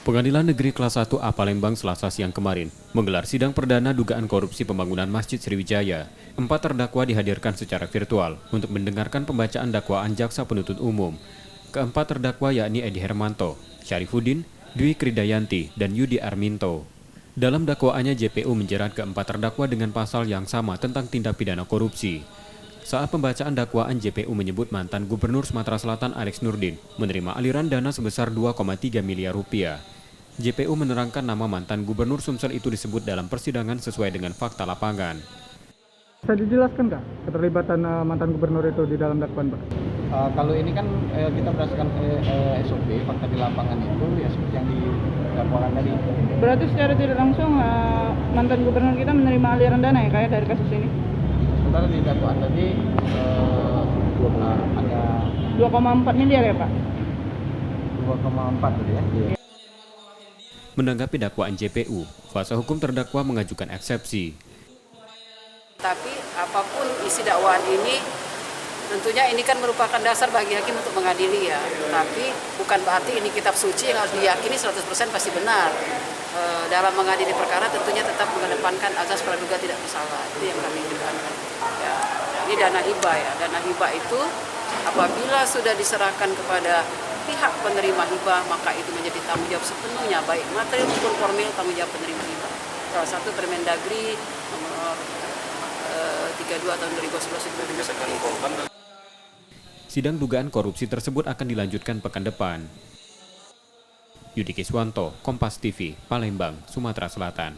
Pengadilan Negeri Kelas 1A Palembang Selasa siang kemarin menggelar sidang perdana dugaan korupsi pembangunan Masjid Sriwijaya. 4 terdakwa dihadirkan secara virtual untuk mendengarkan pembacaan dakwaan jaksa penuntut umum. Keempat terdakwa yakni Edi Hermanto, Syarifuddin, Dwi Kridayanti, dan Yudi Arminto. Dalam dakwaannya JPU menjerat keempat terdakwa dengan pasal yang sama tentang tindak pidana korupsi. Saat pembacaan dakwaan, JPU menyebut mantan Gubernur Sumatera Selatan Alex Nurdin menerima aliran dana sebesar 2,3 miliar rupiah. JPU menerangkan nama mantan Gubernur Sumsel itu disebut dalam persidangan sesuai dengan fakta lapangan. Bisa dijelaskan nggak keterlibatan mantan gubernur itu di dalam dakwaan, Pak? Kalau ini kan kita berdasarkan SOP, fakta di lapangan itu ya seperti yang dilaporkan tadi. Berarti secara tidak langsung mantan gubernur kita menerima aliran dana ya kayak dari kasus ini? Sementara di dakwaan tadi ada 2,4 miliar ya Pak? 2,4 tadi ya. Menanggapi dakwaan JPU, kuasa hukum terdakwa mengajukan eksepsi. Tapi apapun isi dakwaan ini, tentunya ini kan merupakan dasar bagi hakim untuk mengadili ya. Tapi bukan berarti ini kitab suci yang harus diyakini 100% pasti benar. Dalam mengadili perkara tentunya tetap mengedepankan azas praduga tidak bersalah. Itu yang kami tekankan. Ya, ini dana hibah ya. Dana hibah itu apabila sudah diserahkan kepada pihak penerima hibah, maka itu menjadi tanggung jawab sepenuhnya, baik material maupun formil tanggung jawab penerima hibah. Salah satu Permendagri nomor 32 tahun 2011 itu disebutkan. Sidang dugaan korupsi tersebut akan dilanjutkan pekan depan. Yudi Kiswanto, Kompas TV, Palembang, Sumatera Selatan.